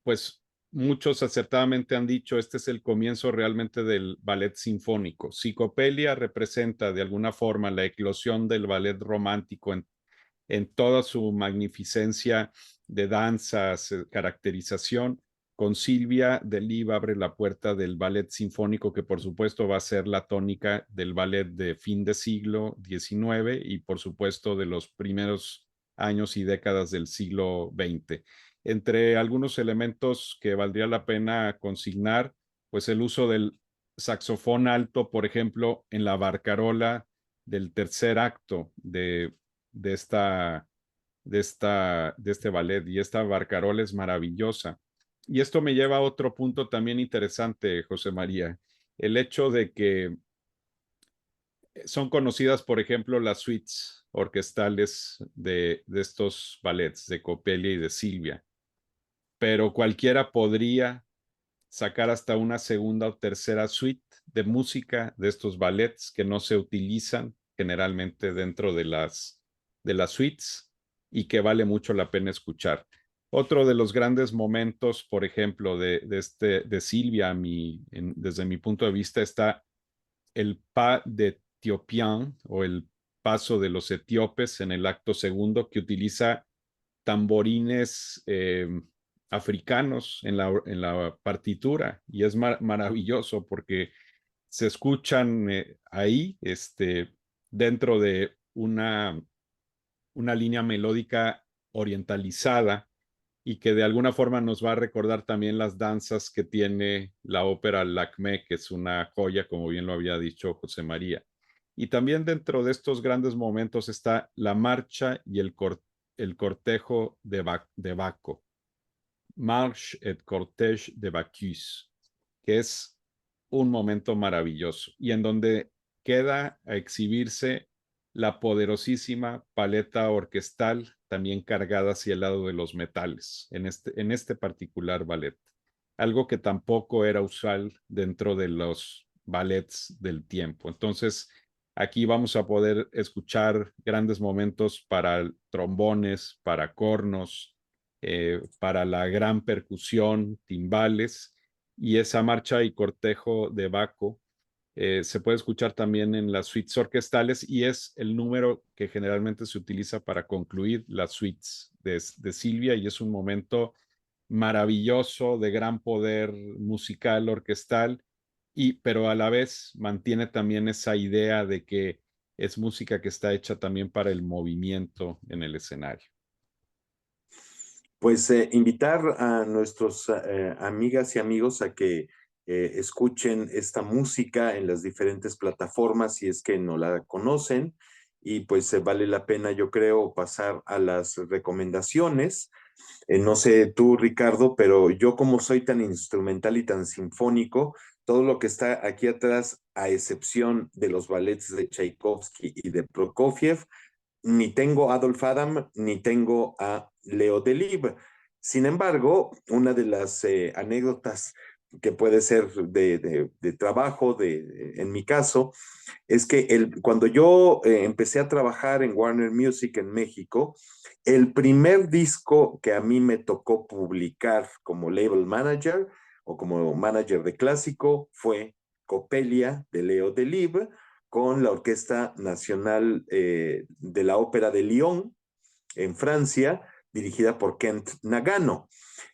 pues muchos acertadamente han dicho este es el comienzo realmente del ballet sinfónico. Psicopelia representa de alguna forma la eclosión del ballet romántico en toda su magnificencia de danzas, caracterización. Con Silvia Delibes abre la puerta del ballet sinfónico, que por supuesto va a ser la tónica del ballet de fin de siglo XIX y por supuesto de los primeros años y décadas del siglo XX. Entre algunos elementos que valdría la pena consignar, pues el uso del saxofón alto, por ejemplo, en la barcarola del tercer acto de, esta, de este ballet, y esta barcarola es maravillosa. Y esto me lleva a otro punto también interesante, José María, el hecho de que son conocidas, por ejemplo, las suites orquestales de estos ballets de Coppelia y de Silvia, pero cualquiera podría sacar hasta una segunda o tercera suite de música de estos ballets que no se utilizan generalmente dentro de las suites y que vale mucho la pena escuchar. Otro de los grandes momentos, por ejemplo, de Silvia, desde mi punto de vista, está el pas de Ethiopian o el paso de los etíopes en el acto segundo, que utiliza tamborines africanos en la partitura, y es maravilloso porque se escuchan ahí dentro de una línea melódica orientalizada y que de alguna forma nos va a recordar también las danzas que tiene la ópera Lakmé, que es una joya, como bien lo había dicho José María. Y también dentro de estos grandes momentos está la marcha y el cortejo de Baco, Marche et Cortège de Bacchus, que es un momento maravilloso y en donde queda a exhibirse la poderosísima paleta orquestal, también cargada hacia el lado de los metales, en este particular ballet. Algo que tampoco era usual dentro de los ballets del tiempo. Entonces, aquí vamos a poder escuchar grandes momentos para trombones, para cornos, para la gran percusión, timbales, y esa marcha y cortejo de Baco se puede escuchar también en las suites orquestales y es el número que generalmente se utiliza para concluir las suites de Silvia, y es un momento maravilloso de gran poder musical, orquestal, pero a la vez mantiene también esa idea de que es música que está hecha también para el movimiento en el escenario. Pues invitar a nuestros amigas y amigos a que escuchen esta música en las diferentes plataformas si es que no la conocen, y pues vale la pena, yo creo, pasar a las recomendaciones. No sé tú, Ricardo, pero yo como soy tan instrumental y tan sinfónico, todo lo que está aquí atrás, a excepción de los ballets de Tchaikovsky y de Prokofiev, ni tengo a Adolf Adam, ni tengo a Leo Delibes. Sin embargo, una de las anécdotas que puede ser de trabajo, en mi caso, es que cuando yo empecé a trabajar en Warner Music en México, el primer disco que a mí me tocó publicar como label manager o como manager de clásico fue Coppelia de Leo Delibes, con la Orquesta Nacional de la Ópera de Lyon, en Francia, dirigida por Kent Nagano.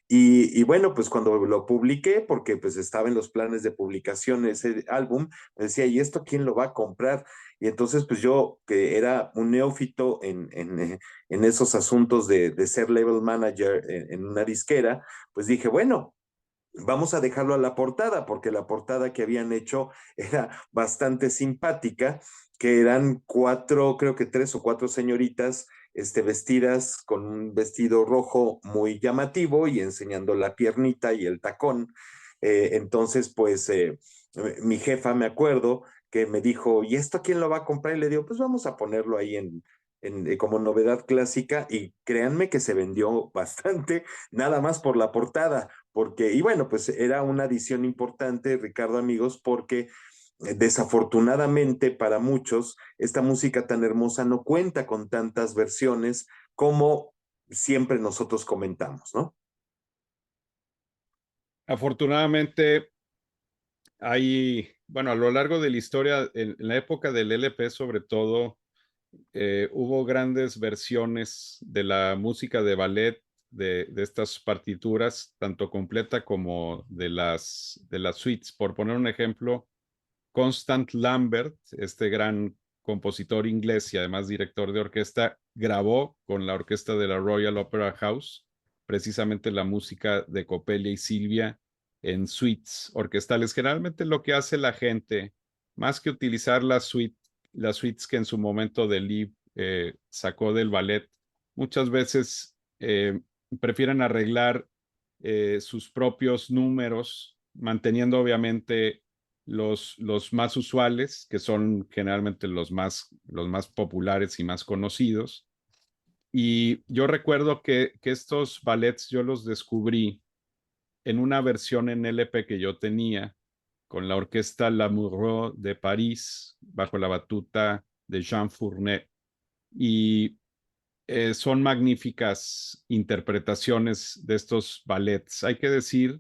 Y bueno, pues cuando lo publiqué, porque pues estaba en los planes de publicación ese álbum, me decía, ¿y esto quién lo va a comprar? Y entonces, pues yo, que era un neófito en esos asuntos de ser label manager en una disquera, pues dije, bueno, vamos a dejarlo a la portada, porque la portada que habían hecho era bastante simpática, que eran cuatro, creo que tres o cuatro señoritas vestidas con un vestido rojo muy llamativo y enseñando la piernita y el tacón. Entonces, pues mi jefa, me acuerdo, que me dijo, ¿y esto quién lo va a comprar? Y le digo, pues vamos a ponerlo ahí como novedad clásica, y créanme que se vendió bastante, nada más por la portada, porque, y bueno, pues era una adición importante, Ricardo, amigos, porque desafortunadamente para muchos, esta música tan hermosa no cuenta con tantas versiones como siempre nosotros comentamos, ¿no? Afortunadamente, bueno, a lo largo de la historia, en la época del LP sobre todo, hubo grandes versiones de la música de ballet, de estas partituras, tanto completa como de las suites. Por poner un ejemplo, Constant Lambert, este gran compositor inglés y además director de orquesta, grabó con la orquesta de la Royal Opera House precisamente la música de Coppelia y Silvia en suites orquestales. Generalmente lo que hace la gente, más que utilizar las suites que en su momento Delibes sacó del ballet, muchas veces prefieren arreglar sus propios números, manteniendo obviamente los más usuales, que son generalmente los más populares y más conocidos. Y yo recuerdo que estos ballets yo los descubrí en una versión en LP que yo tenía con la orquesta Lamoureux de París, bajo la batuta de Jean Fournet. Y son magníficas interpretaciones de estos ballets. Hay que decir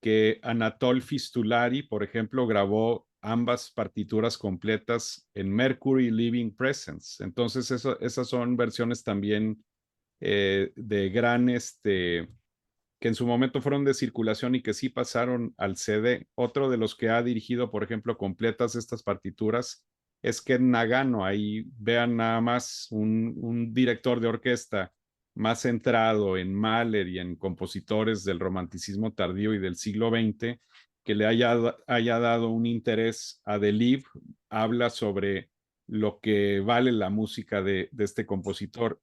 que Anatol Fistulari, por ejemplo, grabó ambas partituras completas en Mercury Living Presence. Entonces, esas son versiones también de gran, que en su momento fueron de circulación y que sí pasaron al CD. Otro de los que ha dirigido, por ejemplo, completas estas partituras es Ken Nagano. Ahí vean nada más un director de orquesta más centrado en Mahler y en compositores del romanticismo tardío y del siglo XX, que le haya dado un interés a Delibes. Habla sobre lo que vale la música de este compositor.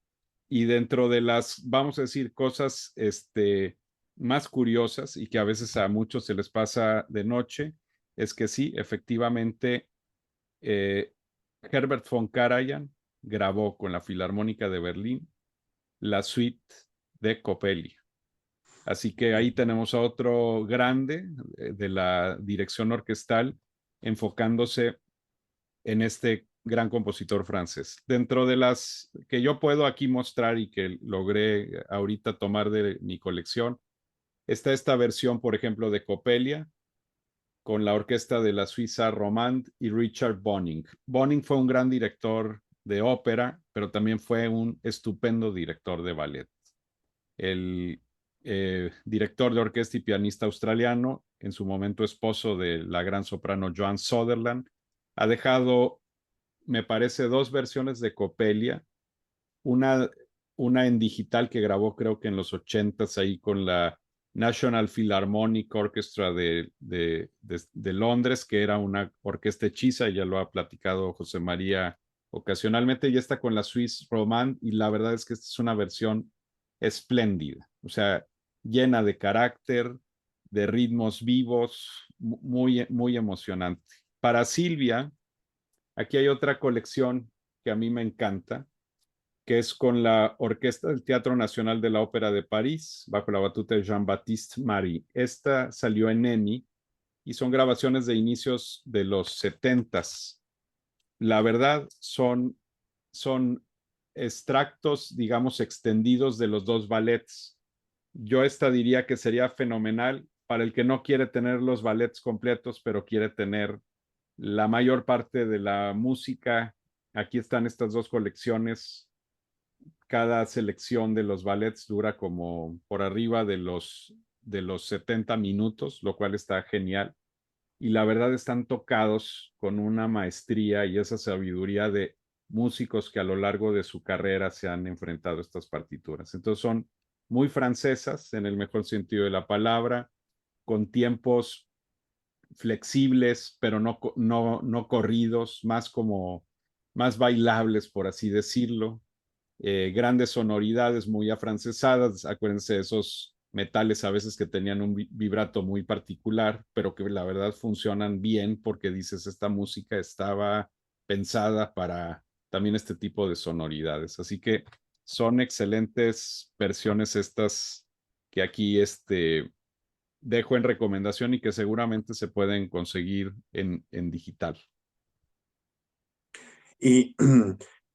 Y dentro de las, vamos a decir, cosas más curiosas y que a veces a muchos se les pasa de noche, es que sí, efectivamente, Herbert von Karajan grabó con la Filarmónica de Berlín la suite de Coppelli. Así que ahí tenemos a otro grande de la dirección orquestal enfocándose en este gran compositor francés. Dentro de las que yo puedo aquí mostrar y que logré ahorita tomar de mi colección, está esta versión, por ejemplo, de Coppelia con la orquesta de la Suiza Romand y Richard Bonning. Bonning fue un gran director de ópera, pero también fue un estupendo director de ballet. El director de orquesta y pianista australiano, en su momento esposo de la gran soprano Joan Sutherland, ha dejado, me parece, dos versiones de Coppelia, una, una en digital que grabó creo que en los 80s ahí con la National Philharmonic Orchestra de Londres, que era una orquesta hechiza, ya lo ha platicado José María ocasionalmente, y está con la Swiss Romand, y la verdad es que esta es una versión espléndida, o sea, llena de carácter, de ritmos vivos, muy, muy emocionante. Para Silvia, aquí hay otra colección que a mí me encanta, que es con la Orquesta del Teatro Nacional de la Ópera de París, bajo la batuta de Jean-Baptiste Marie. Esta salió en EMI y son grabaciones de inicios de los 70s. La verdad, son extractos, digamos, extendidos de los dos ballets. Yo esta diría que sería fenomenal para el que no quiere tener los ballets completos, pero quiere tener la mayor parte de la música. Aquí están estas dos colecciones. Cada selección de los ballets dura como por arriba de los 70 minutos, lo cual está genial. Y la verdad están tocados con una maestría y esa sabiduría de músicos que a lo largo de su carrera se han enfrentado a estas partituras. Entonces son muy francesas en el mejor sentido de la palabra, con tiempos flexibles, pero no corridos, más bailables, por así decirlo. Grandes sonoridades muy afrancesadas, acuérdense de esos metales a veces que tenían un vibrato muy particular, pero que la verdad funcionan bien porque dices, esta música estaba pensada para también este tipo de sonoridades. Así que son excelentes versiones estas que aquí dejo en recomendación y que seguramente se pueden conseguir en digital. Y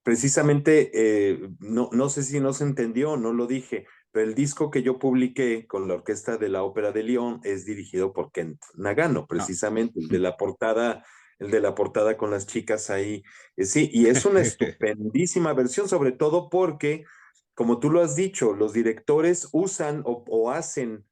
precisamente, no sé si no se entendió o no lo dije, pero el disco que yo publiqué con la Orquesta de la Ópera de Lyon es dirigido por Kent Nagano, No. precisamente el de la portada con las chicas ahí. Sí, y es una estupendísima versión, sobre todo porque, como tú lo has dicho, los directores usan o hacen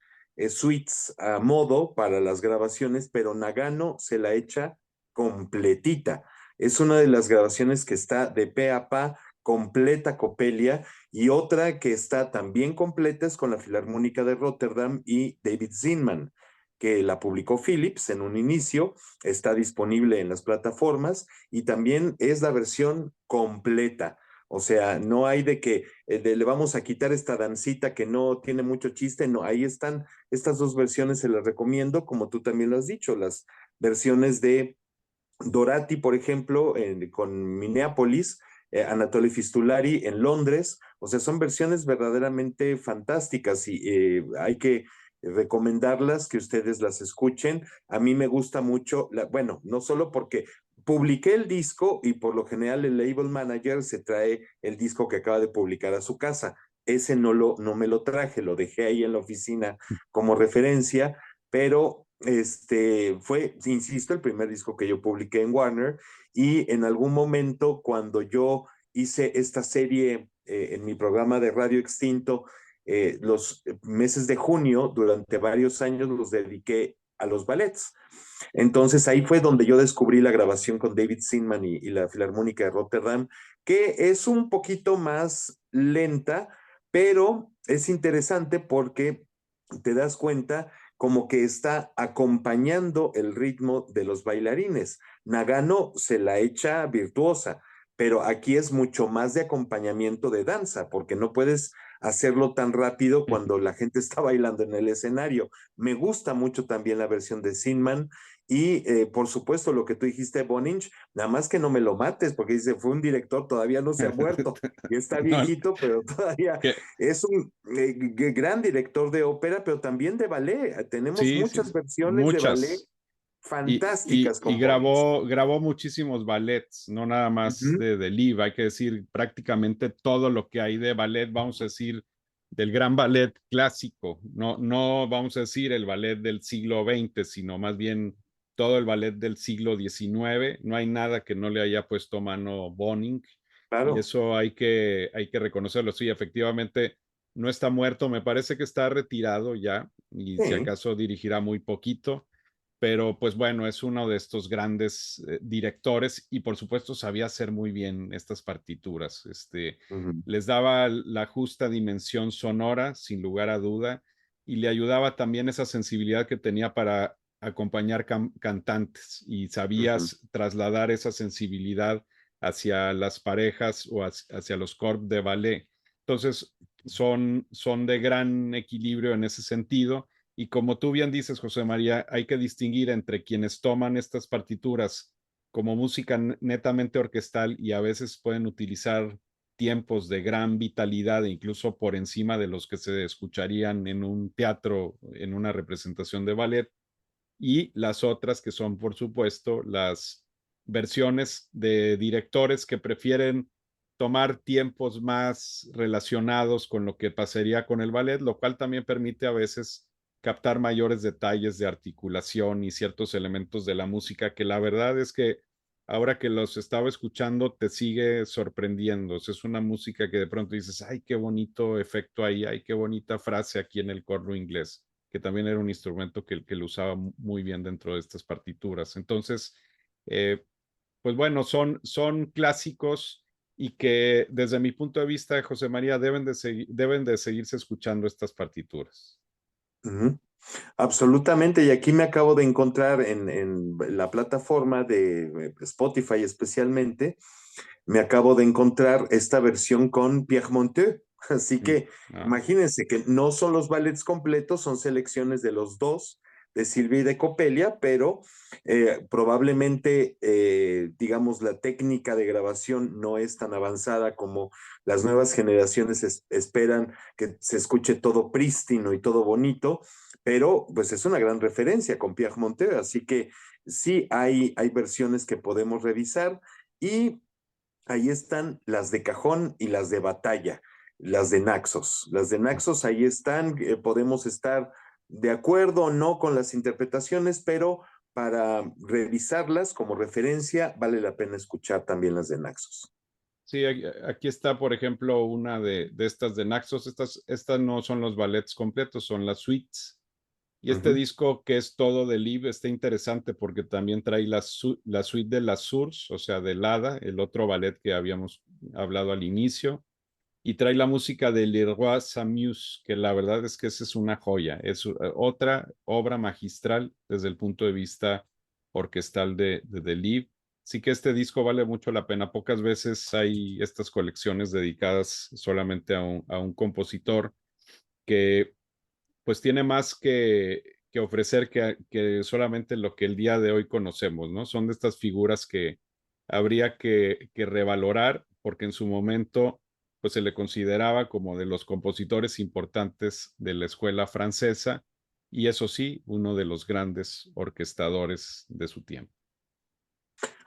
suites a modo para las grabaciones, pero Nagano se la echa completita. Es una de las grabaciones que está de pe a pa, completa Coppelia, y otra que está también completa es con la Filarmónica de Rotterdam y David Zinman, que la publicó Philips en un inicio, está disponible en las plataformas y también es la versión completa. O sea, no hay de que le vamos a quitar esta dancita que no tiene mucho chiste, no, ahí están estas dos versiones, se las recomiendo, como tú también lo has dicho, las versiones de Dorati, por ejemplo, con Minneapolis, Anatoly Fistulari en Londres, o sea, son versiones verdaderamente fantásticas y hay que recomendarlas, que ustedes las escuchen. A mí me gusta mucho, bueno, no solo porque publiqué el disco y por lo general el label manager se trae el disco que acaba de publicar a su casa. Ese no me lo traje, lo dejé ahí en la oficina como referencia, pero fue, insisto, el primer disco que yo publiqué en Warner y en algún momento cuando yo hice esta serie en mi programa de Radio Extinto, los meses de junio, durante varios años los dediqué a los ballets. Entonces ahí fue donde yo descubrí la grabación con David Zinman y la Filarmónica de Rotterdam, que es un poquito más lenta, pero es interesante porque te das cuenta como que está acompañando el ritmo de los bailarines. Nagano se la echa virtuosa. pero aquí es mucho más de acompañamiento de danza, porque no puedes hacerlo tan rápido cuando la gente está bailando en el escenario. Me gusta mucho también la versión de Sinman y por supuesto lo que tú dijiste, Boninch, nada más que no me lo mates, porque dice, fue un director, todavía no se ha muerto, y está No, viejito, pero todavía que, es un gran director de ópera, pero también de ballet. Tenemos sí, sí, muchas versiones de ballet muchas. fantásticas Y con Boninch. grabó muchísimos ballets, no nada más Ujú, de Liv, hay que decir prácticamente todo lo que hay de ballet, vamos a decir, del gran ballet clásico, no vamos a decir el ballet del siglo XX, sino más bien todo el ballet del siglo XIX, no hay nada que no le haya puesto mano Boning, y claro. eso hay que reconocerlo, sí, efectivamente no está muerto, me parece que está retirado ya, y si Sí. acaso dirigirá muy poquito, pero pues bueno, es uno de estos grandes directores y por supuesto sabía hacer muy bien estas partituras. Ujú, Les daba la justa dimensión sonora, sin lugar a duda, y le ayudaba también esa sensibilidad que tenía para acompañar cantantes y ujú. sabías trasladar esa sensibilidad hacia las parejas o hacia los corps de ballet. Entonces, son de gran equilibrio en ese sentido y como tú bien dices, José María, hay que distinguir entre quienes toman estas partituras como música netamente orquestal y a veces pueden utilizar tiempos de gran vitalidad, incluso por encima de los que se escucharían en un teatro, en una representación de ballet, y las otras que son, por supuesto, las versiones de directores que prefieren tomar tiempos más relacionados con lo que pasaría con el ballet, lo cual también permite a veces captar mayores detalles de articulación y ciertos elementos de la música que la verdad es que ahora que los estaba escuchando te sigue sorprendiendo. O sea, es una música que de pronto dices, ay, qué bonito efecto ahí, ay, qué bonita frase aquí en el corno inglés, que también era un instrumento que lo usaba muy bien dentro de estas partituras. Entonces, eh, pues bueno, son clásicos y que desde mi punto de vista, José María, deben de seguirse escuchando estas partituras. Ujú. Absolutamente, y aquí me acabo de encontrar en la plataforma de Spotify especialmente, me acabo de encontrar esta versión con Pierre Monteux. Así Mm. que Ah, imagínense que no son los ballets completos, son selecciones de los dos, de Silvia y de Coppelia, pero probablemente, digamos, la técnica de grabación no es tan avanzada como las nuevas generaciones esperan que se escuche todo prístino y todo bonito, pero pues es una gran referencia con Pierre Monteux, así que sí hay versiones que podemos revisar y ahí están las de cajón y las de batalla, las de Naxos. Las de Naxos ahí están, podemos estar de acuerdo o no con las interpretaciones, pero para revisarlas como referencia vale la pena escuchar también las de Naxos. sí, aquí está, por ejemplo, una de estas de Naxos. Estas no son los ballets completos, son las suites. Y Uh este -huh, disco que es todo de Live está interesante porque también trae la suite de las Source, o sea, de Lada, el otro ballet que habíamos hablado al inicio, y trae la música de Leroy Samus, que la verdad es que esa es una joya, es otra obra magistral desde el punto de vista orquestal de Live. Sí que este disco vale mucho la pena. Pocas veces hay estas colecciones dedicadas solamente a un compositor que pues tiene más que ofrecer que solamente lo que el día de hoy conocemos, ¿no? Son de estas figuras que habría que revalorar porque en su momento pues se le consideraba como de los compositores importantes de la escuela francesa y eso sí, uno de los grandes orquestadores de su tiempo.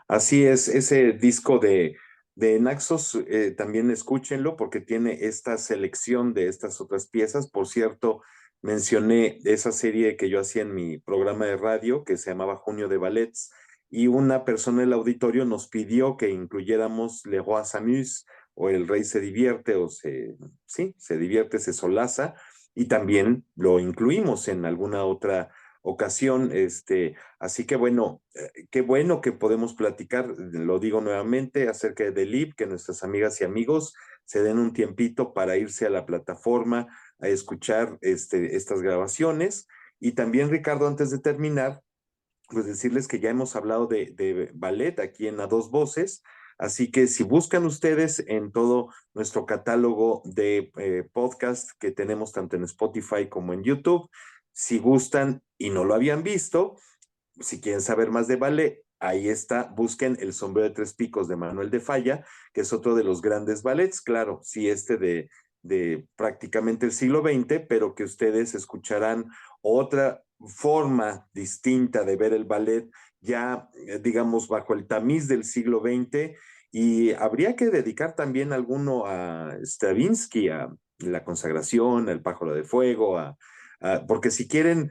así es, ese disco de Naxos, también escúchenlo porque tiene esta selección de estas otras piezas. Por cierto, mencioné esa serie que yo hacía en mi programa de radio que se llamaba Junio de Ballets y una persona del auditorio nos pidió que incluyéramos Le Roi s'amuse o El Rey se divierte sí, se divierte, se solaza y también lo incluimos en alguna otra ocasión, así que bueno, qué bueno que podemos platicar, lo digo nuevamente, acerca de Lib, que nuestras amigas y amigos se den un tiempito para irse a la plataforma a escuchar estas grabaciones. Y también, Ricardo, antes de terminar, pues decirles que ya hemos hablado de ballet aquí en A Dos Voces, Así que si buscan ustedes en todo nuestro catálogo de podcast que tenemos tanto en Spotify como en YouTube, si gustan y no lo habían visto, si quieren saber más de ballet, ahí está, busquen El sombrero de tres picos de Manuel de Falla, que es otro de los grandes ballets, claro, sí, de prácticamente el siglo XX, pero que ustedes escucharán otra forma distinta de ver el ballet, ya digamos bajo el tamiz del siglo XX, y habría que dedicar también alguno a Stravinsky, a La consagración, al pájaro de fuego, porque si quieren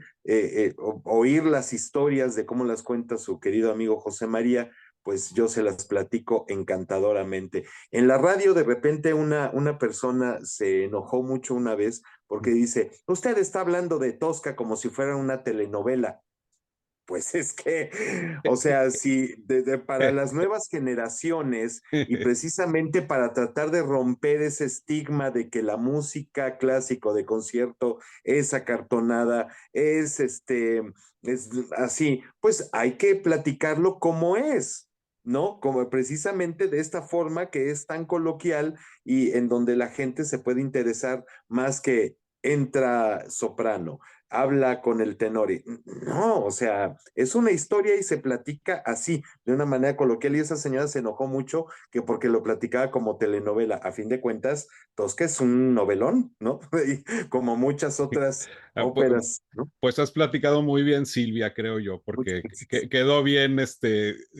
oír las historias de cómo las cuenta su querido amigo José María, pues yo se las platico encantadoramente. En la radio de repente una persona se enojó mucho una vez porque dice, usted está hablando de Tosca como si fuera una telenovela. Pues es que, o sea, si para las nuevas generaciones y precisamente para tratar de romper ese estigma de que la música clásica de concierto es acartonada, es así, pues hay que platicarlo como es. ¿No? Como precisamente de esta forma que es tan coloquial y en donde la gente se puede interesar más que entra soprano, habla con el tenor. No, o sea, es una historia y se platica así, de una manera coloquial. Y esa señora se enojó mucho que porque lo platicaba como telenovela. A fin de cuentas, Tosca es un novelón, ¿no? Y como muchas otras Ah, pues, óperas, ¿no? pues has platicado muy bien, Silvia, creo yo, porque quedó bien,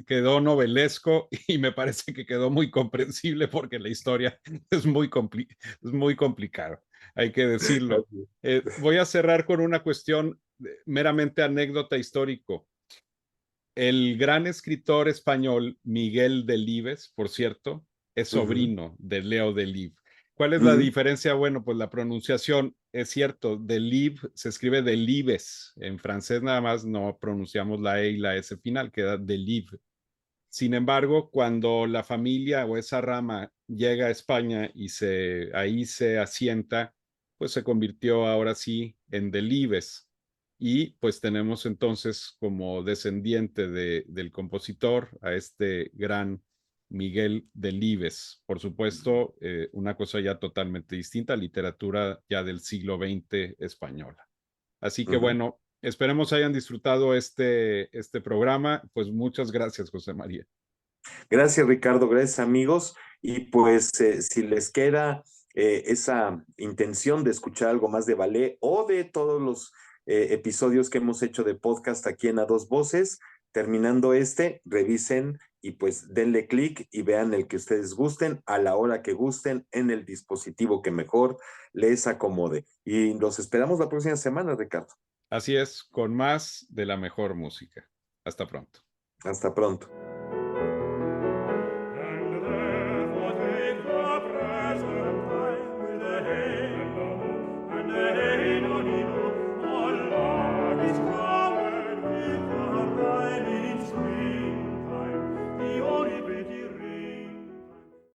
quedó novelesco y me parece que quedó muy comprensible porque la historia es muy complicada, hay que decirlo. Voy a cerrar con una cuestión meramente anécdota histórico. El gran escritor español Miguel Delibes, por cierto, es Uh -huh, sobrino de Leo Delibes. ¿Cuál es uh la -huh, diferencia? Bueno, pues la pronunciación es cierto, Delibes se escribe Delibes. En francés nada más no pronunciamos la E y la S final, queda Delibes. Sin embargo, cuando la familia o esa rama llega a España y ahí se asienta, pues se convirtió ahora sí en Delibes. Y pues tenemos entonces como descendiente del compositor a este gran Miguel Delibes. Por supuesto, una cosa ya totalmente distinta, literatura ya del siglo XX española. Así uh que -huh. bueno, esperemos hayan disfrutado este programa. Pues muchas gracias, José María. Gracias, Ricardo. Gracias, amigos. Y pues si les queda esa intención de escuchar algo más de ballet o de todos los episodios que hemos hecho de podcast aquí en A Dos Voces, terminando revisen y pues denle clic y vean el que ustedes gusten a la hora que gusten en el dispositivo que mejor les acomode. Y los esperamos la próxima semana, Ricardo. Así es, con más de la mejor música. Hasta pronto. Hasta pronto.